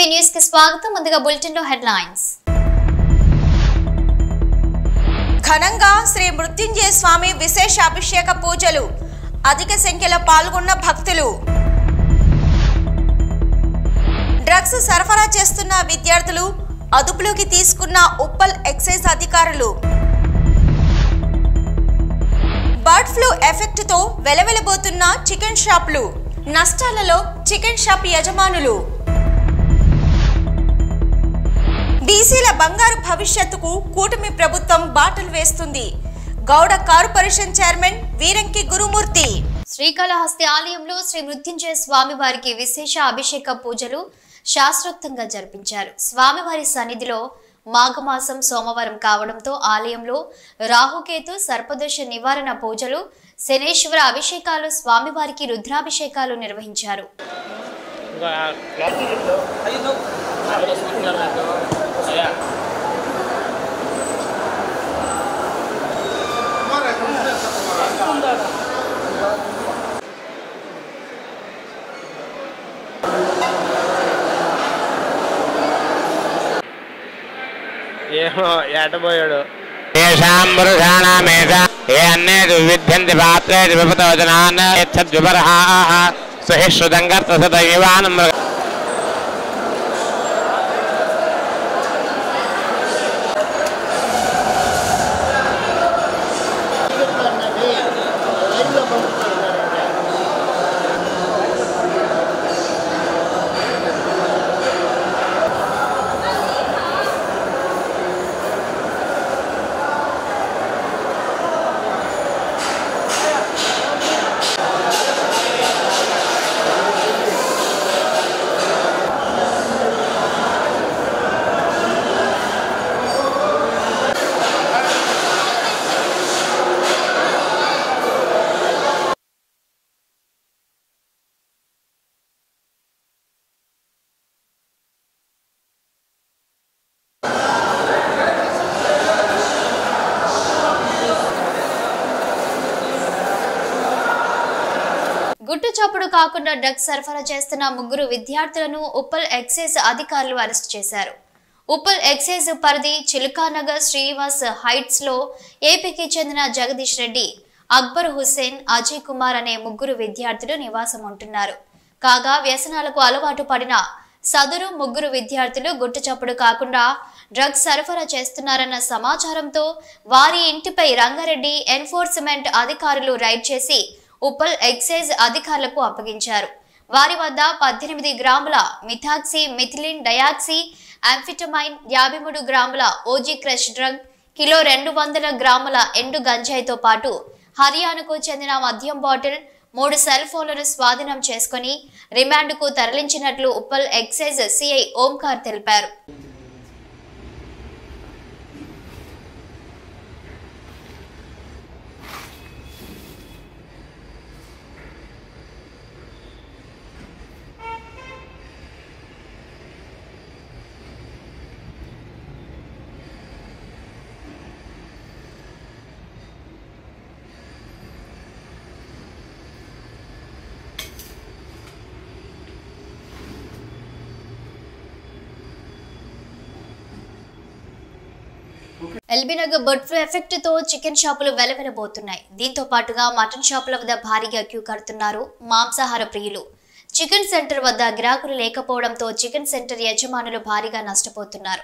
TV news కి స్వాగతం. ముందుగా బులెటిన్ లో హెడ్లైన్స్. ఘనంగా శ్రీ మృత్యుంజయ స్వామి విశేష అభిషేక పూజలు. అధిక సంఖ్యలో పాల్గొన్న భక్తులు. డ్రగ్స్ సరఫరా చేస్తున్న విద్యార్థులు అదుపులోకి తీసుకున్న ఉప్పల్ ఎక్సైజ్ అధికారులు. బర్డ్ ఫ్లూ ఎఫెక్ట్ తో వెలవెలబోతున్న చికెన్ షాపులు. నష్టాలలో చికెన్ షాప్ యజమానులు. బీసీల బంగారు భవిష్యత్తుకు కూటమి ప్రభుత్వం బాటలు వేస్తుంది. గౌడ కార్పొరేషన్ చైర్మన్ వీరంకి గురుమూర్తి. శ్రీకాళహస్తి ఆలయంలో శ్రీ మృత్యుంజయ స్వామి వారికి విశేష అభిషేక పూజలు శాస్త్రోక్తంగా జరిపించారు. స్వామివారి సన్నిధిలో మాఘమాసం సోమవారం కావడంతో ఆలయంలో రాహుకేతు సర్పదోష నివారణ పూజలు, శనేశ్వర అభిషేకాలు, స్వామివారికి రుద్రాభిషేకాలు నిర్వహించారు. ఏమో ఏటపోయాడు. విద్యంతి పాత్రే విపతోజనాన్ సహిష్ణుదంగర్తసదైవానం గుట్టు చప్పుడు కాకుండా డ్రగ్స్ సరఫరా చేస్తున్న 3 విద్యార్థులను ఉప్పల్ ఎక్సైజ్ అధికారులు అరెస్ట్ చేశారు. ఉప్పల్ ఎక్సైజ్ పరిధి చిలుకానగర్ శ్రీనివాస్ హైట్స్ లో ఏపీకి చెందిన జగదీష్ రెడ్డి, అక్బర్ హుస్సేన్, అజయ్ కుమార్ అనే 3 విద్యార్థులు నివాసం ఉంటున్నారు. కాగా వ్యసనాలకు అలవాటు పడిన సదరు 3 విద్యార్థులు గుట్టు చప్పుడు కాకుండా డ్రగ్స్ సరఫరా చేస్తున్నారన్న సమాచారంతో వారి ఇంటిపై రంగారెడ్డి ఎన్ఫోర్స్మెంట్ అధికారులు రైడ్ చేసి ఉప్పల్ ఎక్సైజ్ అధికారులకు అప్పగించారు. వారి వద్ద 18 గ్రాముల మిథాక్సీ మిథిలిన్ డయాక్సీ ఆంఫిటమైన్, 53 గ్రాముల ఓజీ క్రష్ డ్రగ్, కిలో 200 గ్రాముల ఎండు గంజాయితో పాటు హర్యానాకు చెందిన మద్యం బాటిల్, 3 సెల్ ఫోన్లను స్వాధీనం చేసుకుని రిమాండ్కు తరలించినట్లు ఉప్పల్ ఎక్సైజ్ సిఐ ఓంకార్ తెలిపారు. ఎల్బీనగర్ బర్డ్ ఫ్లూ ఎఫెక్ట్ తో చికెన్ షాపులు వెలవెలబోతున్నాయి. దీంతో పాటుగా మటన్ షాపుల వద్ద భారీగా క్యూ కడుతున్నారు మాంసాహార ప్రియులు. చికెన్ సెంటర్ వద్ద గిరాకులు లేకపోవడంతో చికెన్ సెంటర్ యజమానులు భారీగా నష్టపోతున్నారు.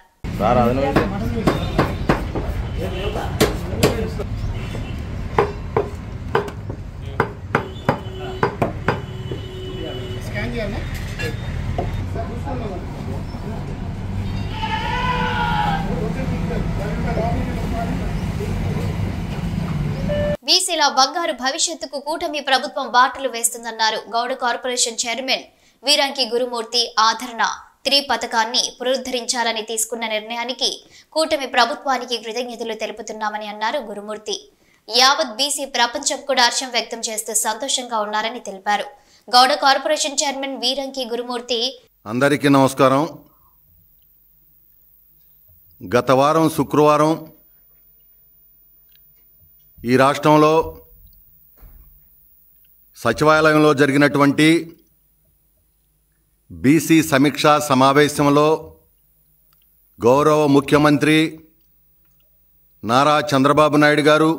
బీసీల బంగారు భవిష్యత్తుకు కూటమి ప్రభుత్వం బాటలు వేస్తుందన్నారు గౌడ కార్పొరేషన్ చైర్మన్ వీరంకి గురుమూర్తి. ఆదరణ 3 పథకాన్ని పునరుద్ధరించాలని తీసుకున్న నిర్ణయానికి కూటమి ప్రభుత్వానికి కృతజ్ఞతలు తెలుపుతున్నామని అన్నారు గురుమూర్తి. యావత్ బీసీ ప్రపంచం కూడా హర్షం వ్యక్తం చేస్తూ సంతోషంగా ఉన్నారని తెలిపారు. గౌడ కార్పొరేషన్ చైర్మన్ వీరంకి గురుమూర్తి. అందరికీ నమస్కారం. గత వారం శుక్రవారం ఈ రాష్ట్రంలో సచివాలయంలో జరిగినటువంటి బీసీ సమీక్షా సమావేశంలో గౌరవ ముఖ్యమంత్రి నారా చంద్రబాబు నాయుడు గారు,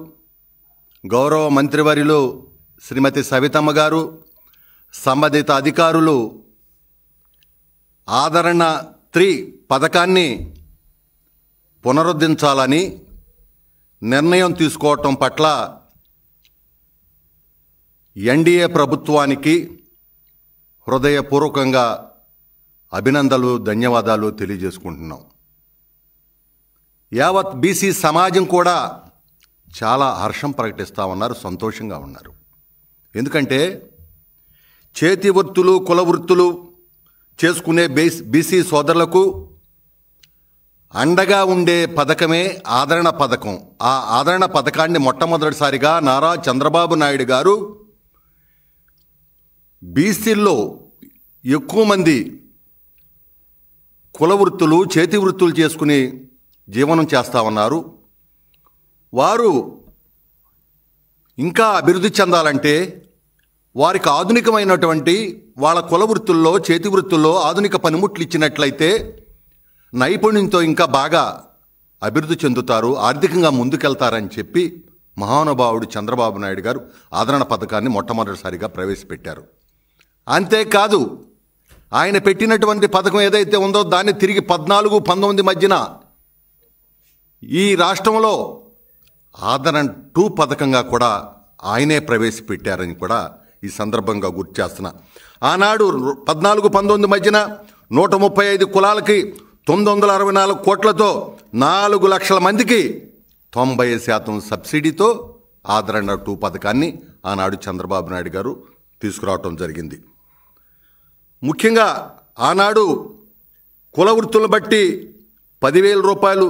గౌరవ మంత్రివర్యులు శ్రీమతి సవితమ్మ గారు, సంబంధిత అధికారులు ఆదరణ 3 పథకాన్ని పునరుద్ధరించాలని నిర్ణయం తీసుకోవటం పట్ల ఎన్డీఏ ప్రభుత్వానికి హృదయపూర్వకంగా అభినందనలు, ధన్యవాదాలు తెలియజేసుకుంటున్నాం. యావత్ బీసీ సమాజం కూడా చాలా హర్షం ప్రకటిస్తూ ఉన్నారు, సంతోషంగా ఉన్నారు. ఎందుకంటే చేతి వృత్తులు, కుల వృత్తులు చేసుకునే బీసీ సోదరులకు అండగా ఉండే పథకమే ఆదరణ పథకం. ఆ ఆదరణ పథకాన్ని మొట్టమొదటిసారిగా నారా చంద్రబాబు నాయుడు గారు బీసీల్లో ఎక్కువ మంది కుల వృత్తులు, చేతి వృత్తులు చేసుకుని జీవనం చేస్తూ ఉన్నారు. వారు ఇంకా అభివృద్ధి చెందాలంటే వారికి ఆధునికమైనటువంటి వాళ్ళ కుల వృత్తుల్లో, చేతి వృత్తుల్లో ఆధునిక పనిముట్లు ఇచ్చినట్లయితే నైపుణ్యంతో ఇంకా బాగా అభివృద్ధి చెందుతారు, ఆర్థికంగా ముందుకెళ్తారని చెప్పి మహానుభావుడు చంద్రబాబు నాయుడు గారు ఆదరణ పథకాన్ని మొట్టమొదటిసారిగా ప్రవేశపెట్టారు. అంతేకాదు, ఆయన పెట్టినటువంటి పథకం ఏదైతే ఉందో దాన్ని తిరిగి 14-19 మధ్యన ఈ రాష్ట్రంలో ఆదరణ 2 పథకంగా కూడా ఆయనే ప్రవేశపెట్టారని కూడా ఈ సందర్భంగా గుర్తు చేస్తున్నా. ఆనాడు 14-19 మధ్యన 135 కులాలకి 964 కోట్లతో 4 లక్షల మందికి 90% సబ్సిడీతో ఆదరణ 2 పథకాన్ని ఆనాడు చంద్రబాబు నాయుడు గారు తీసుకురావటం జరిగింది. ముఖ్యంగా ఆనాడు కుల వృత్తులను బట్టి 10,000 రూపాయలు,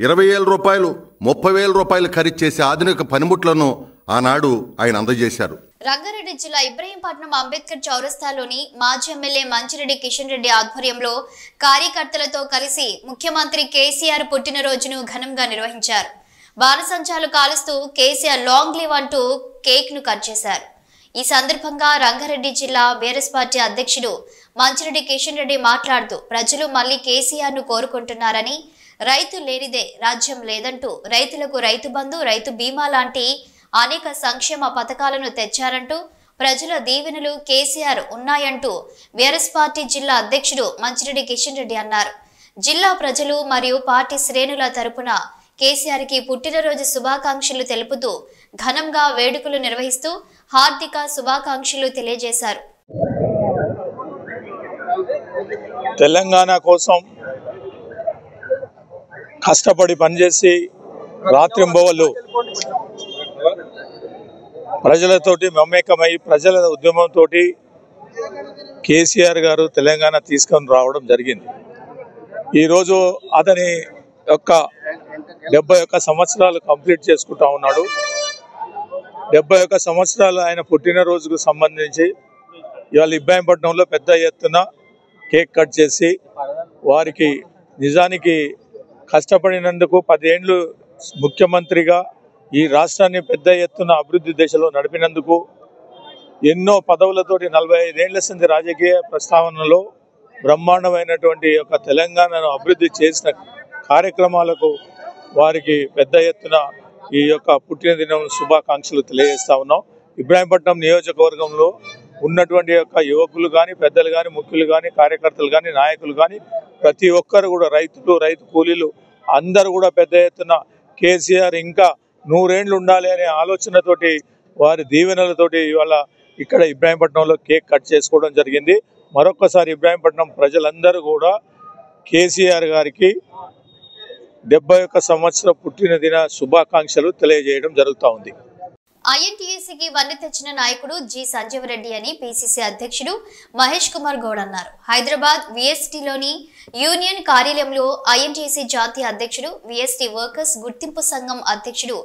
20,000 రూపాయలు, 30,000 రూపాయలు ఖరీదు చేసే ఆధునిక పనిముట్లను ఆనాడు ఆయన అందజేశారు. రంగారెడ్డి జిల్లా ఇబ్రహీంపట్నం అంబేద్కర్ చౌరస్తాలోని మాజీ ఎమ్మెల్యే మంచిరెడ్డి కిషన్ రెడ్డి ఆధ్వర్యంలో కార్యకర్తలతో కలిసి ముఖ్యమంత్రి కేసీఆర్ పుట్టినరోజును ఘనంగా నిర్వహించారు. బాణసంచాలు కాలుస్తూ కేసీఆర్ లాంగ్ లివ్ అంటూ కేక్ ను కట్ చేశారు. ఈ సందర్భంగా రంగారెడ్డి జిల్లా బీఆర్ఎస్ పార్టీ అధ్యక్షుడు మంచిరెడ్డి కిషన్ రెడ్డి మాట్లాడుతూ ప్రజలు మళ్లీ కేసీఆర్ ను కోరుకుంటున్నారని, రైతు లేనిదే రాజ్యం లేదంటూ రైతులకు రైతు బంధు, రైతు బీమా లాంటి అనేక సంక్షేమ పథకాలను తెచ్చారంటూ ప్రజల దీవెనలు కేసీఆర్ ఉన్నాయంటూ బీఆర్ఎస్ పార్టీ జిల్లా అధ్యక్షుడు మంచిరెడ్డి కిషన్ రెడ్డి అన్నారు. జిల్లా ప్రజలు మరియు పార్టీ శ్రేణుల తరపున కేసీఆర్ కి పుట్టినరోజు శుభాకాంక్షలు తెలుపుతూ ఘనంగా వేడుకలు నిర్వహిస్తూ హార్దిక శుభాకాంక్షలు తెలియజేశారు. తెలంగాణ కోసం కష్టపడి పనిచేసి రాత్రింబవళ్ళు ప్రజలతోటి మమేకమై ప్రజల ఉద్యమంతో కేసీఆర్ గారు తెలంగాణ తీసుకొని రావడం జరిగింది. ఈరోజు అతని యొక్క 71 సంవత్సరాలు కంప్లీట్ చేసుకుంటా ఉన్నాడు. 71 సంవత్సరాలు ఆయన పుట్టినరోజుకు సంబంధించి ఇవాళ ఇబ్రాహీంపట్నంలో పెద్ద ఎత్తున కేక్ కట్ చేసి వారికి నిజానికి కష్టపడినందుకు 10 ఏళ్ళు ముఖ్యమంత్రిగా ఈ రాష్ట్రాన్ని పెద్ద ఎత్తున అభివృద్ధి దిశలో నడిపినందుకు ఎన్నో పదవులతోటి 45 ఏళ్ల సంది రాజకీయ ప్రస్తావనలో బ్రహ్మాండమైనటువంటి యొక్క తెలంగాణను అభివృద్ధి చేసిన కార్యక్రమాలకు వారికి పెద్ద ఎత్తున ఈ యొక్క పుట్టినదినం శుభాకాంక్షలు తెలియజేస్తా ఉన్నాం. ఇబ్రాహీంపట్నం నియోజకవర్గంలో ఉన్నటువంటి యొక్క యువకులు కానీ, పెద్దలు కానీ, ముఖ్యులు కానీ, కార్యకర్తలు కానీ, నాయకులు కానీ ప్రతి ఒక్కరు కూడా రైతులు, రైతు కూలీలు అందరూ కూడా పెద్ద ఎత్తున కేసీఆర్ ఇంకా 100 ఏళ్ళు ఉండాలి అనే ఆలోచనతోటి వారి దీవెనలతోటి ఇవాళ ఇక్కడ ఇబ్రాహీంపట్నంలో కేక్ కట్ చేసుకోవడం జరిగింది. మరొక్కసారి ఇబ్రాహీంపట్నం ప్రజలందరూ కూడా కేసీఆర్ గారికి 71 సంవత్సరం పుట్టినదిన శుభాకాంక్షలు తెలియజేయడం జరుగుతూ ఉంది. ఐఎన్టీయూసీకి వన్నె తెచ్చిన నాయకుడు జి సంజీవ్ రెడ్డి అని పీసీసీ అధ్యక్షుడు మహేష్ కుమార్ గౌడ్ అన్నారు. హైదరాబాద్ విఎస్టీలోని యూనియన్ కార్యాలయంలో ఐఎన్టీయూసీ జాతీయ అధ్యక్షుడు, విఎస్టీ వర్కర్స్ గుర్తింపు సంఘం అధ్యక్షుడు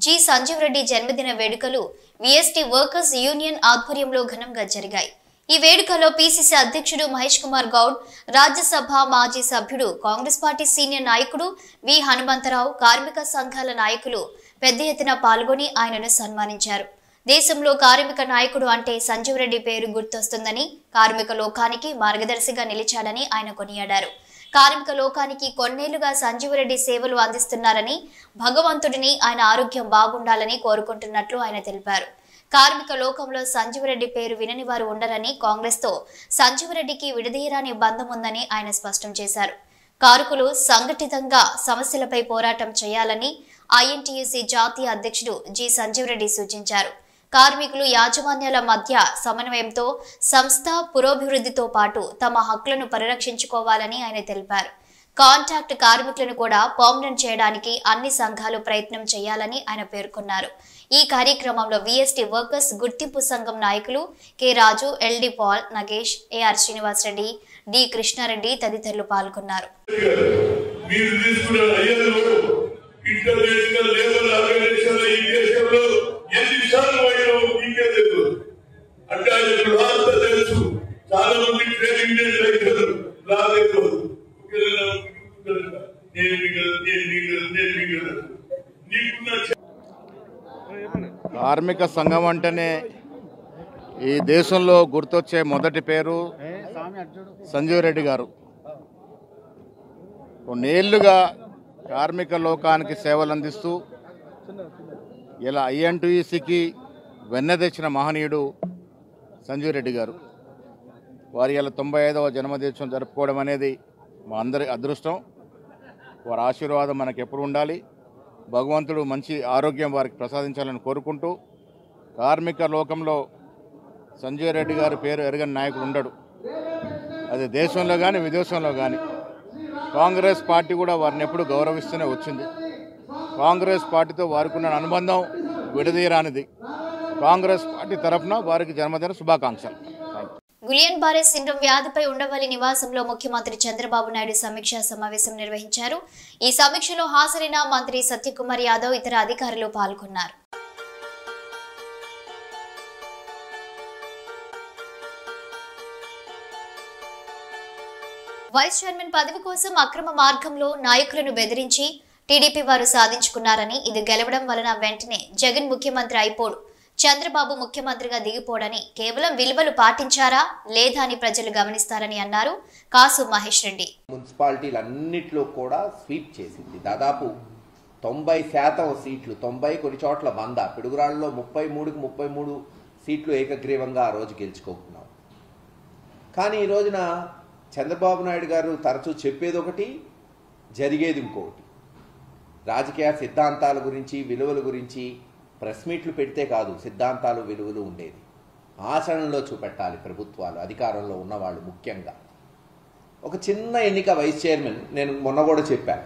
జి సంజీవ్ రెడ్డి జన్మదిన వేడుకలు విఎస్టీ వర్కర్స్ యూనియన్ ఆధ్వర్యంలో ఘనంగా జరిగాయి. ఈ వేడుకలో పీసీసీ అధ్యక్షుడు మహేష్ కుమార్ గౌడ్, రాజ్యసభ మాజీ సభ్యుడు, కాంగ్రెస్ పార్టీ సీనియర్ నాయకుడు వి హనుమంతరావు, కార్మిక సంఘాల నాయకులు పెద్ద ఎత్తున పాల్గొని ఆయనను సన్మానించారు. దేశంలో కార్మిక నాయకుడు అంటే సంజీవ్ రెడ్డి పేరు గుర్తొస్తుందని, కార్మిక లోకానికి మార్గదర్శిగా నిలిచాడని ఆయన కొనియాడారు. కార్మిక లోకానికి కొన్నేళ్లుగా సంజీవ్ రెడ్డి సేవలు అందిస్తున్నారని, భగవంతుడిని ఆయన ఆరోగ్యం బాగుండాలని కోరుకుంటున్నట్లు ఆయన తెలిపారు. కార్మిక లోకంలో సంజీవ్ రెడ్డి పేరు వినని వారు ఉండరని, కాంగ్రెస్ తో సంజీవ్ రెడ్డికి విడదీయరాని బంధం ఉందని ఆయన స్పష్టం చేశారు. కార్మికులు సంఘటితంగా సమస్యలపై పోరాటం చేయాలని ఐఎన్టీయూసీ జాతీయ అధ్యక్షుడు జి సంజీవ్ రెడ్డి సూచించారు. కార్మికులు యాజమాన్యాల మధ్య సమన్వయంతో సంస్థ పురోభివృద్ధితో పాటు తమ హక్కులను పరిరక్షించుకోవాలని ఆయన తెలిపారు. కాంట్రాక్ట్ కార్మికులను కూడా పర్మనెంట్ చేయడానికి అన్ని సంఘాలు ప్రయత్నం చేయాలని ఆయన పేర్కొన్నారు. ఈ కార్యక్రమంలో విఎస్టీ వర్కర్స్ గుర్తింపు సంఘం నాయకులు K Raju, LD Paul, Nagesh, AR Srinivas Reddy, D Krishnareddy తదితరులు పాల్గొన్నారు. కార్మిక సంఘం అంటేనే ఈ దేశంలో గుర్తొచ్చే మొదటి పేరు సంజీవ్ రెడ్డి గారు. కొన్నేళ్లుగా కార్మిక లోకానికి సేవలు అందిస్తూ ఇలా ఐఎన్టీయూసీకి వెన్న తెచ్చిన మహనీయుడు సంజీవ్ రెడ్డి గారు. వారి ఇలా 95వ జన్మదినం జరుపుకోవడం అనేది మా అందరి అదృష్టం. వారి ఆశీర్వాదం మనకు ఎప్పుడు ఉండాలి. భగవంతుడు మంచి ఆరోగ్యం వారికి ప్రసాదించాలని కోరుకుంటూ, కార్మిక లోకంలో సంజీవ్ రెడ్డి గారి పేరు ఎరగని నాయకుడు ఉండడు. అది దేశంలో కానీ విదేశంలో కానీ. కాంగ్రెస్ పార్టీ కూడా వారిని ఎప్పుడు గౌరవిస్తూనే వచ్చింది. కాంగ్రెస్ పార్టీతో వారికి ఉన్న అనుబంధం విడదీయరానిది. కాంగ్రెస్ పార్టీ తరఫున వారికి జన్మదిన శుభాకాంక్షలు. గులియన్ బారే సిండ్రోమ్ వ్యాధిపై ఉండవల్లి నివాసంలో ముఖ్యమంత్రి చంద్రబాబు నాయుడు సమీక్షా సమావేశం నిర్వహించారు. ఈ సమీక్షలో హాజరైన మంత్రి సత్యకుమార్ యాదవ్, ఇతర అధికారులు పాల్గొన్నారు. వైస్ చైర్మన్ పదవి కోసం అక్రమ మార్గంలో నాయకులను బెదిరించి టీడీపీ వారు సాధించుకున్నారని, ఇది గెలవడం వలన వెంటనే జగన్ ముఖ్యమంత్రి అయిపోడు, చంద్రబాబు ముఖ్యమంత్రిగా దిగిపోడని, కేవలం విలువలు పాటించారా లేదా అని ప్రజలు గమనిస్తారని అన్నారు కాసు మహేష్ రెడ్డి. మున్సిపాలిటీలన్నిట్లో కూడా స్వీప్ చేసింది. దాదాపు 90% సీట్లు, 90 కొన్ని చోట్ల 100, పిడుగురాళ్ళలో 33కి 33 సీట్లు ఏకగ్రీవంగా ఆ రోజు గెలుచుకుంటున్నాం. కానీ ఈ రోజున చంద్రబాబు నాయుడు గారు తరచూ చెప్పేది ఒకటి, జరిగేది ఇంకొకటి. రాజకీయ సిద్ధాంతాల గురించి, విలువల గురించి ప్రెస్ మీట్లు పెడితే కాదు, సిద్ధాంతాలు విలువలు ఉండేది. ఆచరణలో చూపెట్టాలి ప్రభుత్వాలు, అధికారంలో ఉన్నవాళ్ళు ముఖ్యంగా. ఒక చిన్న ఎన్నిక వైస్ చైర్మన్, నేను మొన్న కూడా చెప్పాను,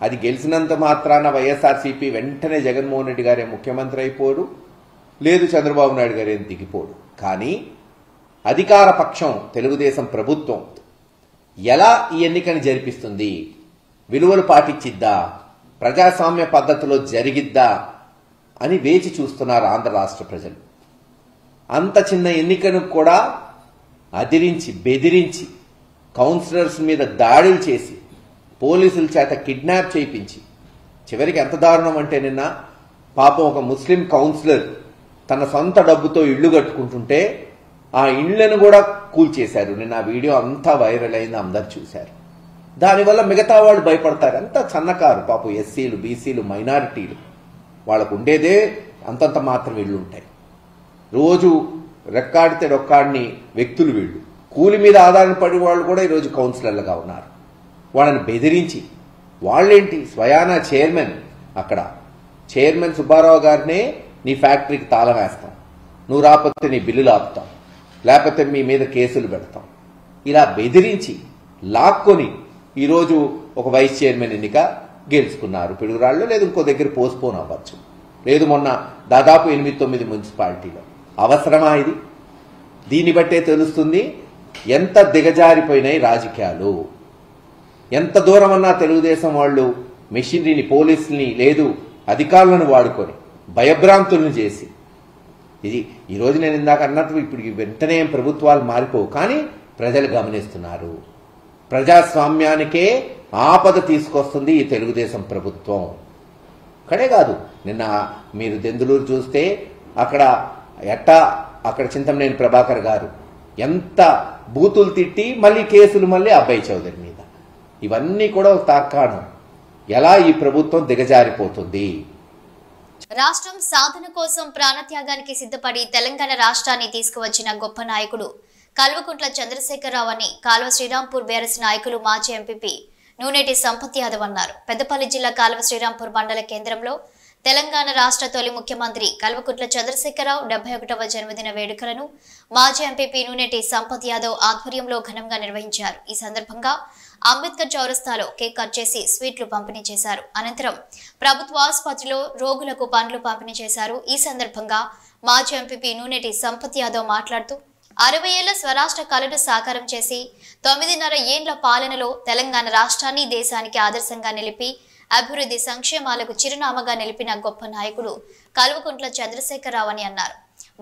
అది గెలిచినంత మాత్రాన వైఎస్ఆర్సీపీ వెంటనే జగన్మోహన్ రెడ్డి గారే ముఖ్యమంత్రి అయిపోడు, లేదు చంద్రబాబు నాయుడు గారే దిగిపోడు. కానీ అధికార పక్షం తెలుగుదేశం ప్రభుత్వం ఎలా ఈ ఎన్నికని జరిపిస్తుంది, విలువలు పాటించిద్దా, ప్రజాస్వామ్య పద్ధతిలో జరిగిద్దా అని వేచి చూస్తున్నారు ఆంధ్ర రాష్ట్ర ప్రజలు. అంత చిన్న ఎన్నికను కూడా అదిరించి, బెదిరించి, కౌన్సిలర్స్ మీద దాడులు చేసి, పోలీసుల చేత కిడ్నాప్ చేయించి, చివరికి ఎంత దారుణం అంటే నిన్న పాపం ఒక ముస్లిం కౌన్సిలర్ తన సొంత డబ్బుతో ఇళ్లు కట్టుకుంటుంటే ఆ ఇళ్లను కూడా కూల్చేశారు. నిన్న ఆ వీడియో అంతా వైరల్ అయింది, అందరు చూశారు. దానివల్ల మిగతా వాళ్ళు భయపడతారు. అంత సన్నకారు పాపం, ఎస్సీలు, బీసీలు, మైనారిటీలు, వాళ్ళకు ఉండేదే అంతంత మాత్రం ఇళ్ళు ఉంటాయి. రోజు రెక్కాడితే రొక్కాడిని వ్యక్తులు వీళ్ళు. కూలి మీద ఆధారపడి వాళ్ళు కూడా ఈరోజు కౌన్సిలర్లుగా ఉన్నారు. వాళ్ళని బెదిరించి, వాళ్ళేంటి స్వయానా చైర్మన్, అక్కడ చైర్మన్ సుబ్బారావు గారినే నీ ఫ్యాక్టరీకి తాళం వేస్తాం, నువ్వు రాకపోతే నీ బిల్లులు ఆపుతాం, లేకపోతే మీ మీద కేసులు పెడతాం, ఇలా బెదిరించి లాక్కొని ఈరోజు ఒక వైస్ చైర్మన్ ఎన్నిక గెలుచుకున్నారు. పిడుగురాళ్ళు లేదు ఇంకో దగ్గర పోస్ట్పోన్ అవ్వచ్చు, లేదు మొన్న దాదాపు 8-9 మున్సిపాలిటీలో. అవసరమా ఇది? దీన్ని బట్టే తెలుస్తుంది ఎంత దిగజారిపోయినాయి రాజకీయాలు. ఎంత దూరం అన్నా తెలుగుదేశం వాళ్ళు మెషినరీని, పోలీసుల్ని, లేదు అధికారులను వాడుకొని భయభ్రాంతులను చేసి, ఇది ఈరోజు నేను ఇందాక అన్నట్టు ఇప్పుడు వెంటనే ప్రభుత్వాలు మారిపోవు, కానీ ప్రజలు గమనిస్తున్నారు. ప్రజాస్వామ్యానికే ఆపద తీసుకొస్తుంది ఈ తెలుగుదేశం ప్రభుత్వం. ఇక్కడే కాదు, నిన్న మీరు దెందులూరు చూస్తే అక్కడ చింతమనేని ప్రభాకర్ గారు ఎంత బూతులు తిట్టి మళ్ళీ కేసులు మళ్ళీ అబ్బాయి చౌదరి మీద. ఇవన్నీ కూడా ఒక తార్కాణం ఎలా ఈ ప్రభుత్వం దిగజారిపోతుంది. రాష్ట్రం సాధన కోసం ప్రాణత్యాగానికి సిద్ధపడి తెలంగాణ రాష్ట్రాన్ని తీసుకువచ్చిన గొప్ప నాయకుడు కల్వకుంట్ల చంద్రశేఖరరావు అని కాల్వ శ్రీరాంపూర్ బీఆర్ఎస్ నాయకులు మాజీ ఎంపీపీ నూనెటి సంపత్ యాదవ్ అన్నారు. పెద్దపల్లి జిల్లా కాల్వ శ్రీరాంపూర్ మండల కేంద్రంలో తెలంగాణ రాష్ట్ర తొలి ముఖ్యమంత్రి కల్వకుంట్ల చంద్రశేఖరరావు 71వ జన్మదిన వేడుకలను మాజీ ఎంపీపీ నూనెటి సంపత్ యాదవ్ ఆధ్వర్యంలో ఘనంగా నిర్వహించారు. ఈ సందర్భంగా అంబేద్కర్ చౌరస్తాలో కేక్ కట్ చేసి స్వీట్లు పంపిణీ చేశారు. అనంతరం ప్రభుత్వ ఆసుపత్రిలో రోగులకు పండ్లు పంపిణీ చేశారు. ఈ సందర్భంగా మాజీ ఎంపీపీ నూనెటి సంపత్ యాదవ్ మాట్లాడుతూ 60 ఏళ్ల స్వరాష్ట్ర కళను సాకారం చేసి 9.5 ఏళ్ల పాలనలో తెలంగాణ రాష్ట్రాన్ని దేశానికి ఆదర్శంగా నిలిపి అభివృద్ధి సంక్షేమాలకు చిరునామాగా నిలిపిన గొప్ప నాయకుడు కల్వకుంట్ల చంద్రశేఖరరావు అని అన్నారు.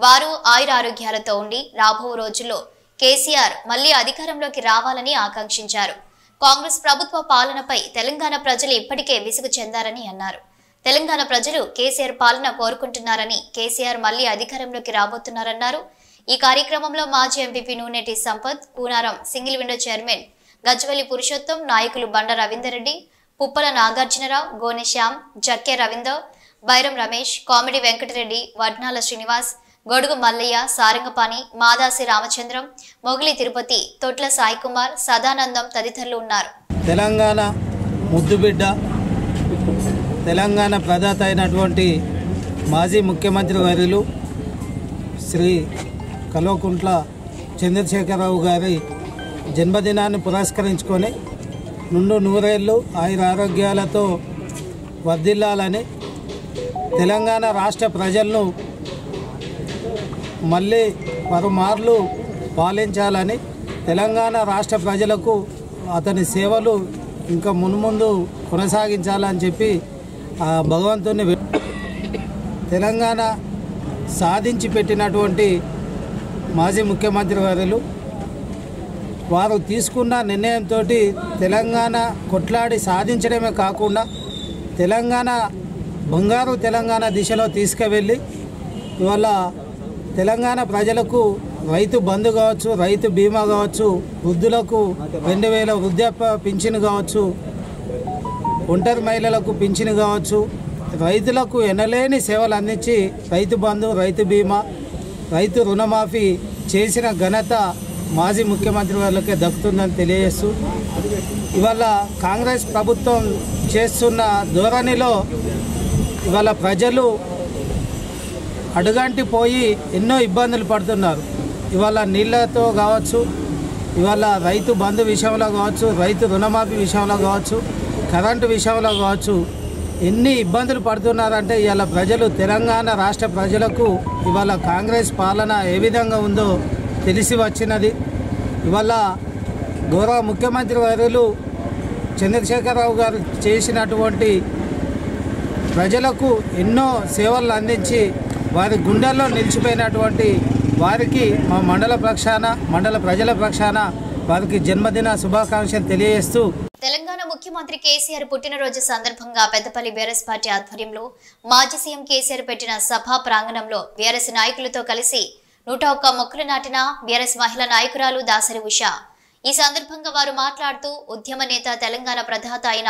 వారు ఆయురారోగ్యాలతో ఉండి రాబో రోజుల్లో కేసీఆర్ మళ్లీ అధికారంలోకి రావాలని ఆకాంక్షించారు. కాంగ్రెస్ ప్రభుత్వ పాలనపై తెలంగాణ ప్రజలు ఇప్పటికే విసుగు చెందారని అన్నారు. తెలంగాణ ప్రజలు కేసీఆర్ పాలన కోరుకుంటున్నారని, కేసీఆర్ మళ్లీ అధికారంలోకి రాబోతున్నారన్నారు. ఈ కార్యక్రమంలో మాజీ MPP Nooneti Sampath, Koonaram single window chairman Gajwelli Purushottam, నాయకులు బండ రవీందర్ రెడ్డి, పుప్పల నాగార్జునరావు, గోనె శ్యామ్, జక్కే రవీందర్, బైరం రమేష్, కామెడీ వెంకటరెడ్డి, వడ్నాల శ్రీనివాస్, గొడుగు మల్లయ్య, సారంగపాణి, మాదాసి రామచంద్రం, మొగిలి తిరుపతి, తొట్ల సాయికుమార్, సదానందం తదితరులు ఉన్నారు. తెలంగాణ ముద్దుబిడ్డ, తెలంగాణ ప్రదాత అయినటువంటి మాజీ ముఖ్యమంత్రి వర్యులు శ్రీ కల్వకుంట్ల చంద్రశేఖరరావు గారి జన్మదినాన్ని పురస్కరించుకొని నుండు నూరేళ్లు ఆయురారోగ్యాలతో వర్ధిల్లాలని, తెలంగాణ రాష్ట్ర ప్రజలను మళ్ళీ పలుమార్లు పాలించాలని, తెలంగాణ రాష్ట్ర ప్రజలకు అతని సేవలు ఇంకా మున్ముందు కొనసాగించాలని చెప్పి భగవంతుని తెలంగాణ సాధించి పెట్టినటువంటి మాజీ ముఖ్యమంత్రి వర్యులు వారు తీసుకున్న నిర్ణయంతో తెలంగాణ కొట్లాడి సాధించడమే కాకుండా తెలంగాణ బంగారు తెలంగాణ దిశలో తీసుకువెళ్ళి ఇవాళ తెలంగాణ ప్రజలకు రైతు బంధు కావచ్చు, రైతు బీమా కావచ్చు, వృద్ధులకు 2000 వృద్ధాప్య పింఛను కావచ్చు, ఒంటరి మహిళలకు పింఛను కావచ్చు, రైతులకు ఎనలేని సేవలు అందించి రైతు బంధు, రైతు బీమా, రైతు రుణమాఫీ చేసిన ఘనత మాజీ ముఖ్యమంత్రి వాళ్ళకే దక్కుతుందని తెలియజేస్తూ, ఇవాళ కాంగ్రెస్ ప్రభుత్వం చేస్తున్న ధోరణిలో ఇవాళ ప్రజలు అడుగంటి పోయి ఎన్నో ఇబ్బందులు పడుతున్నారు. ఇవాళ నీళ్లతో కావచ్చు, ఇవాళ రైతు బంధు విషయంలో కావచ్చు, రైతు రుణమాఫీ విషయంలో కావచ్చు, కరెంటు విషయంలో కావచ్చు, ఎన్ని ఇబ్బందులు పడుతున్నారంటే ఇవాళ ప్రజలు, తెలంగాణ రాష్ట్ర ప్రజలకు ఇవాళ కాంగ్రెస్ పాలన ఏ విధంగా ఉందో తెలిసి వచ్చినది. ఇవాళ గౌరవ ముఖ్యమంత్రి వర్యులు చంద్రశేఖరరావు గారు చేసినటువంటి ప్రజలకు ఎన్నో సేవలను అందించి వారి గుండెల్లో నిలిచిపోయినటువంటి వారికి మా మండల ప్రజల పక్షాన వారికి జన్మదిన శుభాకాంక్షలు తెలియజేస్తూ, తెలంగాణ ముఖ్యమంత్రి కేసీఆర్ పుట్టినరోజు సందర్భంగా పెద్దపల్లి బీఆర్ఎస్ పార్టీ ఆధ్వర్యంలో మాజీ సీఎం కేసీఆర్ పెట్టిన సభా ప్రాంగణంలో బీఆర్ఎస్ నాయకులతో కలిసి 101 మొక్కలు నాటిన బీఆర్ఎస్ మహిళా నాయకురాలు దాసరి ఉష. ఈ సందర్భంగా వారు మాట్లాడుతూ, ఉద్యమ నేత, తెలంగాణ ప్రదాత అయిన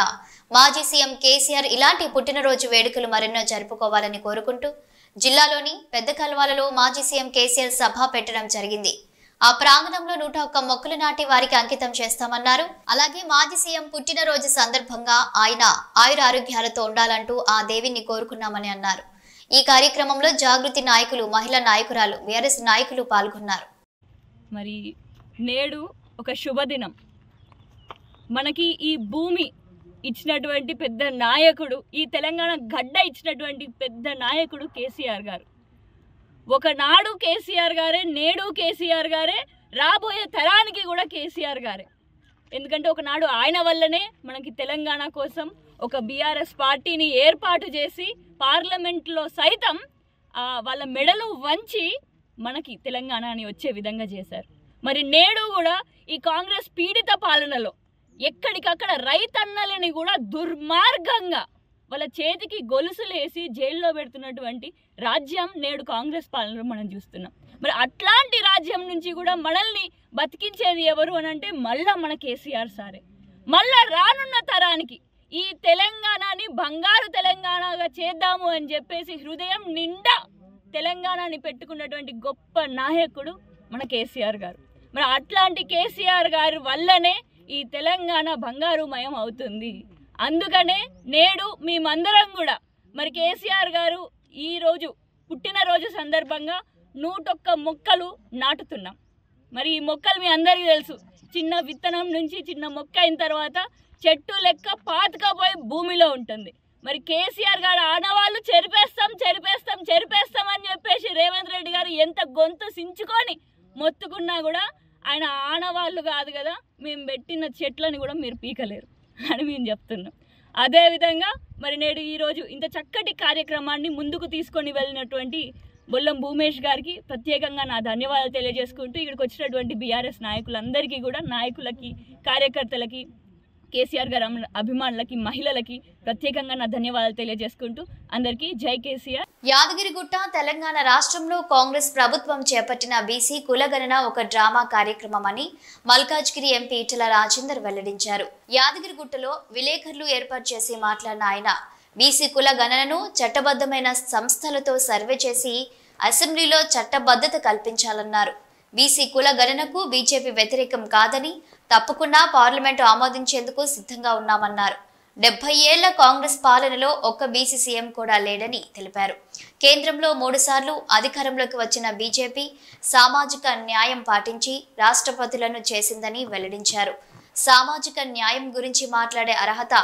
మాజీ సీఎం కేసీఆర్ ఇలాంటి పుట్టినరోజు వేడుకలు మరెన్నో జరుపుకోవాలని కోరుకుంటూ జిల్లాలోని పెద్ద కల్వాలలో మాజీ సీఎం కేసీఆర్ సభ పెట్టడం జరిగింది. ఆ ప్రాంగణంలో 101 మొక్కలు నాటి వారికి అంకితం చేస్తామన్నారు. అలాగే మాజీ సీఎం పుట్టినరోజు సందర్భంగా ఆయన ఆయురారోగ్యాలతో ఉండాలంటూ ఆ దేవిని కోరుకున్నామని అన్నారు. ఈ కార్యక్రమంలో జాగృతి నాయకులు, మహిళా నాయకురాలు, బీఆర్ఎస్ నాయకులు పాల్గొన్నారు. మరి నేడు ఒక శుభదినం. మనకి ఈ భూమి ఇచ్చినటువంటి పెద్ద నాయకుడు, ఈ తెలంగాణ గడ్డ ఇచ్చినటువంటి పెద్ద నాయకుడు కేసీఆర్ గారు. ఒకనాడు కేసీఆర్ గారే, నేడు కేసీఆర్ గారే, రాబోయే తరానికి కూడా కేసీఆర్ గారే. ఎందుకంటే ఒకనాడు ఆయన వల్లనే మనకి తెలంగాణ కోసం ఒక బీఆర్ఎస్ పార్టీని ఏర్పాటు చేసి పార్లమెంట్లో సైతం వాళ్ళ మెడలు వంచి మనకి తెలంగాణని వచ్చే విధంగా చేశారు. మరి నేడు కూడా ఈ కాంగ్రెస్ పీడిత పాలనలో ఎక్కడికక్కడ రైతన్నలని కూడా దుర్మార్గంగా వాళ్ళ చేతికి గొలుసులు వేసి జైల్లో పెడుతున్నటువంటి రాజ్యం నేడు కాంగ్రెస్ పాలనలో మనం చూస్తున్నాం. మరి అట్లాంటి రాజ్యం నుంచి కూడా మనల్ని బతికించేది ఎవరు అని అంటే మళ్ళా మన కేసీఆర్ సారే. మళ్ళా రానున్న తరానికి ఈ తెలంగాణని బంగారు తెలంగాణగా చేద్దాము అని చెప్పేసి హృదయం నిండా తెలంగాణని పెట్టుకున్నటువంటి గొప్ప నాయకుడు మన కేసీఆర్ గారు. మరి అట్లాంటి కేసీఆర్ గారి వల్లనే ఈ తెలంగాణ బంగారుమయం అవుతుంది. అందుకనే నేడు మేమందరం కూడా మరి కేసీఆర్ గారు ఈరోజు పుట్టినరోజు సందర్భంగా 101 మొక్కలు నాటుతున్నాం. మరి ఈ మొక్కలు మీ అందరికీ తెలుసు, చిన్న విత్తనం నుంచి చిన్న మొక్క అయిన తర్వాత చెట్టు లెక్క పాతుకపోయి భూమిలో ఉంటుంది. మరి కేసీఆర్ గారు ఆనవాళ్ళు చెరిపేస్తాం అని చెప్పేసి రేవంత్ రెడ్డి గారు ఎంత గొంతు సించుకొని మొత్తుకున్నా కూడా ఆయన ఆనవాళ్ళు కాదు కదా, మేము పెట్టిన చెట్లని కూడా మీరు పీకలేరు అని మేము చెప్తున్నాం. అదేవిధంగా మరి నేడు ఈరోజు ఇంత చక్కటి కార్యక్రమాన్ని ముందుకు తీసుకొని వెళ్ళినటువంటి బొల్లం భూమేష్ గారికి ప్రత్యేకంగా నా ధన్యవాదాలు తెలియజేసుకుంటూ ఇక్కడికి వచ్చినటువంటి బీఆర్ఎస్ నాయకులందరికీ కూడా, నాయకులకి, కార్యకర్తలకి, కేసీఆర్ గారి అభిమానులకి, మహిళలకి ప్రత్యేకంగా నా ధన్యవాదాలు తెలియజేసుకుంటూ అందరికీ జై కేసీఆర్. యాదగిరిగుట్ట తెలంగాణ రాష్ట్రంలో కాంగ్రెస్ ప్రభుత్వం చేపట్టిన బీసీ కులగణన ఒక డ్రామా కార్యక్రమం అని మల్కాజ్గిరి ఎంపీ ఈటెల రాజేందర్ వెల్లడించారు. యాదగిరిగుట్టలో విలేకరులు ఏర్పాటు చేసి మాట్లాడిన ఆయన బీసీ కులగణనను చట్టబద్ధమైన సంస్థలతో సర్వే చేసి అసెంబ్లీలో చట్టబద్ధత కల్పించాలన్నారు. బీసీ కుల గణనకు బీజేపీ వ్యతిరేకం కాదని, తప్పకుండా పార్లమెంటు ఆమోదించేందుకు సిద్ధంగా ఉన్నామన్నారు. 70 ఏళ్ల కాంగ్రెస్ పాలనలో ఒక్క బీసీ సీఎం కూడా లేడని తెలిపారు. కేంద్రంలో 3 సార్లు అధికారంలోకి వచ్చిన బీజేపీ సామాజిక న్యాయం పాటించి రాష్ట్రపతులను చేసిందని వెల్లడించారు. సామాజిక న్యాయం గురించి మాట్లాడే అర్హత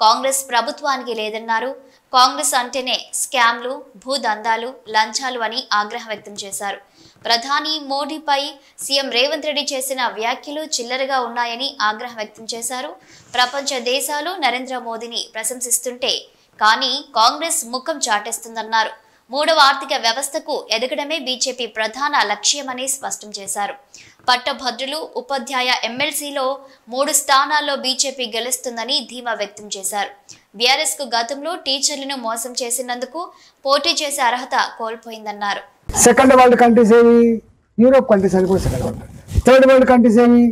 కాంగ్రెస్ ప్రభుత్వానికి లేదన్నారు. కాంగ్రెస్ అంటేనే స్కామ్లు, భూదందాలు, లంచాలు అని ఆగ్రహం వ్యక్తం చేశారు. ప్రధాని మోడీపై సీఎం రేవంత్ రెడ్డి చేసిన వ్యాఖ్యలు చిల్లరగా ఉన్నాయని ఆగ్రహం వ్యక్తం చేశారు. ప్రపంచ దేశాలు నరేంద్ర మోదీని ప్రశంసిస్తుంటే కానీ కాంగ్రెస్ ముఖం చాటేస్తుందన్నారు. 3వ ఆర్థిక వ్యవస్థకు ఎదగడమే బీజేపీ ప్రధాన లక్ష్యమని స్పష్టం చేశారు. పట్టభద్రులు, ఉపాధ్యాయ ఎమ్మెల్సీలో 3 స్థానాల్లో బీజేపీ గెలుస్తుందని ధీమా వ్యక్తం చేశారు. బీఆర్ఎస్ కు గతంలో టీచర్లను మోసం చేసినందుకు పోటీ చేసే అర్హత కోల్పోయిందన్నారు. సెకండ్ వరల్డ్ కంట్రీస్ ఏమి, యూరోప్ కంట్రీస్ అని కూడా second world. Third world countries ఏమి,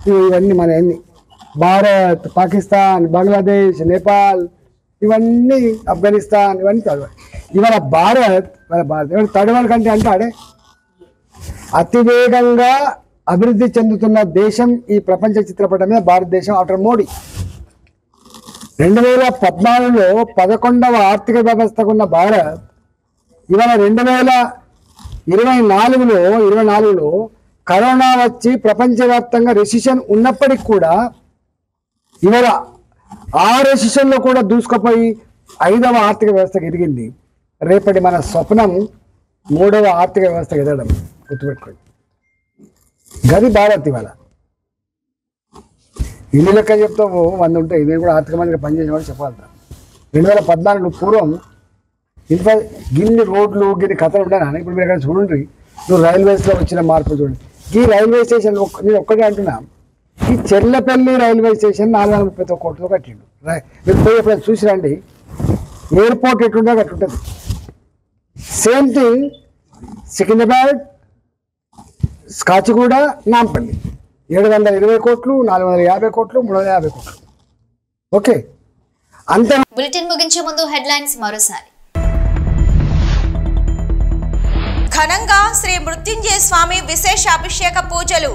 ఇవన్నీ మన అన్ని భారత్, పాకిస్తాన్, బంగ్లాదేశ్, నేపాల్, ఇవన్నీ ఆఫ్ఘనిస్తాన్, ఇవన్నీ థర్డ్ వరల్డ్. ఇవాళ భారత్ థర్డ్ వరల్డ్ కంట్రీ అంటాడే. అతివేగంగా అభివృద్ధి చెందుతున్న దేశం ఈ ప్రపంచ చిత్రపటం మీద భారతదేశం ఆఫ్టర్ మోడీ. 2014లో 11వ ఆర్థిక వ్యవస్థకున్న భారత్ ఇవాళ 2024లో కరోనా వచ్చి ప్రపంచవ్యాప్తంగా రెసిషన్ ఉన్నప్పటికీ కూడా ఇవాళ ఆ రెసిషన్లో కూడా దూసుకుపోయి 5వ ఆర్థిక వ్యవస్థకు ఎదిగింది. రేపటి మన స్వప్నం 3వ ఆర్థిక వ్యవస్థకు ఎదగడం, గుర్తుపెట్టుకోండి. గది భారత్. ఇవాళ ఇల్లు లెక్క చెప్తావు 100 ఉంటాయి. నేను కూడా ఆర్థిక మంత్రిగా పనిచేసిన వాళ్ళు చెప్పాలి. 2014 పూర్వం ఇంత గిన్ని రోడ్లు, గిన్ని కథలు ఉంటాయి. ఇప్పుడు మీరు ఎక్కడ చూడండి, నువ్వు రైల్వేస్లో వచ్చిన మార్పు చూడండి. ఈ రైల్వే స్టేషన్ నేను ఒక్కటే అంటున్నా, ఈ చెర్లపల్లి రైల్వే స్టేషన్ 431 కోట్లతో కట్టిండు. మీరు పోయి ఎప్పుడైనా చూసి రండి, ఎయిర్పోర్ట్ ఎట్లుంటే అట్లుంటుంది. సేమ్ థింగ్ సికింద్రాబాద్, కాచిగూడ, నాంపల్లి 720 కోట్లు, 450 కోట్లు, 350 కోట్లు. ఓకే, అంతే. బులెటిన్ ముగించే ముందు హెడ్లైన్స్ మరోసారి. ఘనంగా శ్రీ మృత్యుంజయ స్వామి విశేష అభిషేక పూజలు,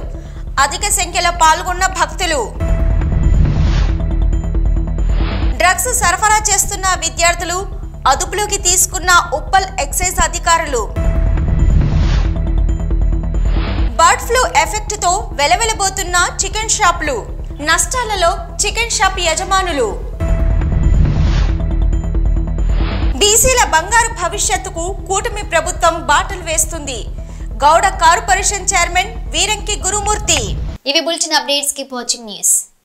అధిక సంఖ్యలో పాల్గొన్న భక్తులు. డ్రగ్స్ సరఫరా చేస్తున్న విద్యార్థులు అదుపులోకి తీసుకున్న ఉప్పల్ ఎక్సైజ్ అధికారులు. బర్డ్ ఫ్లూ ఎఫెక్ట్ తో వెలవెలబోతున్న చికెన్ షాపులు, నష్టాలలో చికెన్ షాప్ యజమానులు. బీసీల బంగారు భవిష్యత్తుకు కూటమి ప్రభుత్వం బాటలు వేస్తుంది. గౌడ కార్పొరేషన్ చైర్మన్ వీరంకి గురుమూర్తి. ఇవి bulletin updates. Keep watching news.